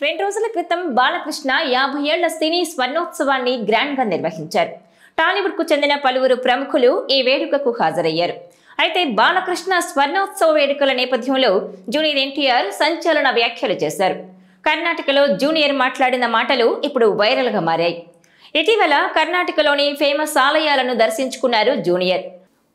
2 రోజుల క్రితం బాలకృష్ణ 50 ఏళ్ల సినీ స్వర్ణోత్సవాన్ని గ్రాండ్ గా నిర్వహించారు. టాలీవుడ్ కు చెందిన పలువురు ప్రముఖులు ఈ వేడుకకు హాజరయ్యారు. అయితే బాలకృష్ణ స్వర్ణోత్సవ వేడుకల నేపథ్యంలో జూనియర్ ఎన్టీఆర్ సంచలన వ్యాఖ్యలు చేశారు. కర్ణాటకలో జూనియర్ మాట్లాడిన మాటలు ఇప్పుడు వైరల్ గా మారాయి. ఇటీవల కర్ణాటకలోని ఫేమస్ ఆలయాలను దర్శించుకున్నారు జూనియర్.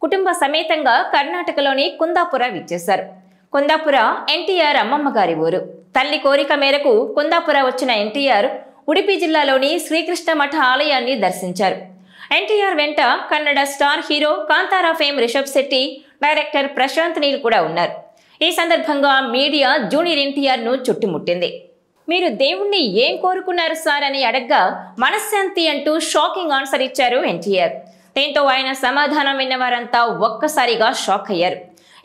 కుటుంబ సమేతంగా కర్ణాటకలోని కుందాపుర విచ్చేశారు. కుందాపుర ఎన్టీఆర్ అమ్మమ్మ గారి ఊరు. తల్లి కోరిక మేరకు కుందాపుర వచ్చిన ఎన్టీఆర్ ఉడిపి జిల్లాలోని శ్రీకృష్ణ మఠ ఆలయాన్ని దర్శించారు. ఎన్టీఆర్ వెంట Kannada star hero Kantara fame Rishab Shetty, director Prashanth Neel కూడా ఉన్నారు. ఈ సందర్భంగా మీడియా జూనియర్ ఎన్టీఆర్ ను చుట్టుముట్టింది. మీరు దేవుణ్ణి ఏం కోరుకున్నారు సార్ అని అడగ్గా మనశ్శాంతి అంటూ షాకింగ్ ఆన్సర్ ఇచ్చారు ఎన్టీఆర్. దీంతో ఆయన సమాధానం విన్న వారంతా ఒక్కసారిగా షాక్ అయ్యారు.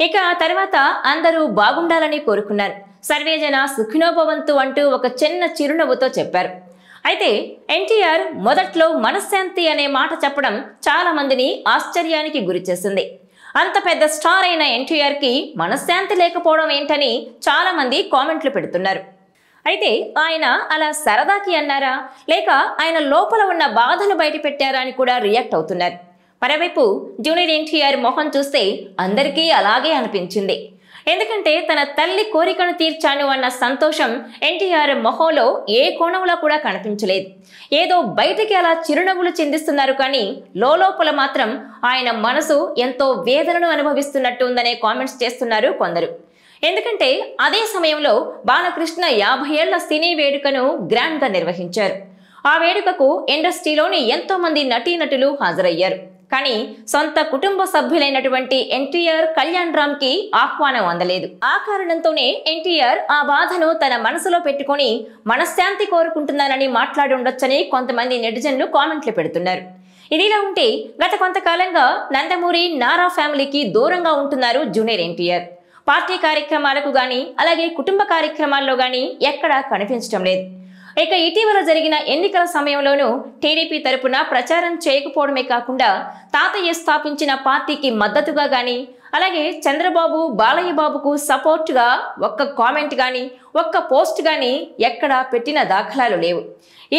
ఇక ఆ తర్వాత అందరూ బాగుండాలని కోరుకున్నారు. సర్వేజన సుఖినోభవంతు అంటూ ఒక చిన్న చిరునవ్వుతో చెప్పారు. అయితే ఎన్టీఆర్ మొదట్లో మనశ్శాంతి అనే మాట చెప్పడం చాలా మందిని ఆశ్చర్యానికి గురిచేసింది. అంత పెద్ద స్టార్ అయిన ఎన్టీఆర్ కి మనశ్శాంతి లేకపోవడం ఏంటని చాలా మంది కామెంట్లు పెడుతున్నారు. అయితే ఆయన అలా సరదాకి అన్నారా, లేక ఆయన లోపల ఉన్న బాధను బయట పెట్టారా అని కూడా రియాక్ట్ అవుతున్నారు. మరోవైపు జూనియర్ ఎన్టీఆర్ మొహం చూస్తే అందరికీ అలాగే అనిపించింది. ఎందుకంటే తన తల్లి కోరికను తీర్చాను అన్న సంతోషం ఎన్టీఆర్ మొహంలో ఏ కోణంలో కూడా కనిపించలేదు. ఏదో బయటికి అలా చిరునవ్వులు చిందిస్తున్నారు, కానీ లోపల మాత్రం ఆయన మనసు ఎంతో వేదనను అనుభవిస్తున్నట్టు ఉందనే కామెంట్స్ చేస్తున్నారు కొందరు. ఎందుకంటే అదే సమయంలో బాలకృష్ణ 50 ఏళ్ల సినీ వేడుకను గ్రాండ్ గా నిర్వహించారు. ఆ వేడుకకు ఇండస్ట్రీలోని ఎంతో మంది నటీనటులు హాజరయ్యారు. కానీ సొంత కుటుంబ సభ్యులైనటువంటి ఎన్టీఆర్, కళ్యాణ్ రామ్ కి ఆహ్వానం అందలేదు. ఆ కారణంతోనే ఎన్టీఆర్ ఆ బాధను తన మనసులో పెట్టుకుని మనశ్శాంతి కోరుకుంటున్నానని మాట్లాడి ఉండొచ్చని కొంతమంది నెటిజన్లు కామెంట్లు పెడుతున్నారు. ఇదిలా ఉంటే గత కొంతకాలంగా నందమూరి, నారా ఫ్యామిలీకి దూరంగా ఉంటున్నారు జూనియర్ ఎన్టీఆర్. పార్టీ కార్యక్రమాలకు గాని, అలాగే కుటుంబ కార్యక్రమాల్లో గాని ఎక్కడా కనిపించడం లేదు. ఇక ఇటీవల జరిగిన ఎన్నికల సమయంలోనూ టీడీపీ తరపున ప్రచారం చేయకపోవడమే కాకుండా తాతయ్య స్థాపించిన పార్టీకి మద్దతుగా గాని, అలాగే చంద్రబాబు, బాలయ్య బాబుకు సపోర్ట్గా ఒక్క కామెంట్ గాని, ఒక్క పోస్ట్ గాని ఎక్కడా పెట్టిన దాఖలాలు లేవు.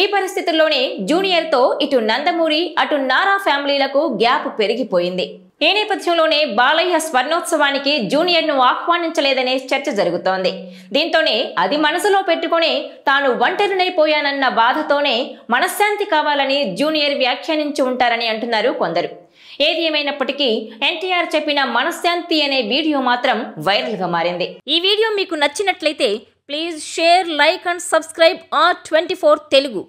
ఈ పరిస్థితుల్లోనే జూనియర్తో ఇటు నందమూరి, అటు నారా ఫ్యామిలీలకు గ్యాప్ పెరిగిపోయింది. ఈ నేపథ్యంలోనే బాలయ్య స్వర్ణోత్సవానికి జూనియర్ ను ఆహ్వానించలేదనే చర్చ జరుగుతోంది. దీంతోనే అది మనసులో పెట్టుకుని తాను ఒంటరినైపోయానన్న బాధతోనే మనశ్శాంతి కావాలని జూనియర్ వ్యాఖ్యానించి ఉంటారని అంటున్నారు కొందరు. ఏది ఏమైనప్పటికీ ఎన్టీఆర్ చెప్పిన మనశ్శాంతి అనే వీడియో మాత్రం వైరల్ గా మారింది. ఈ వీడియో మీకు నచ్చినట్లయితే please share, like and subscribe R24 Telugu.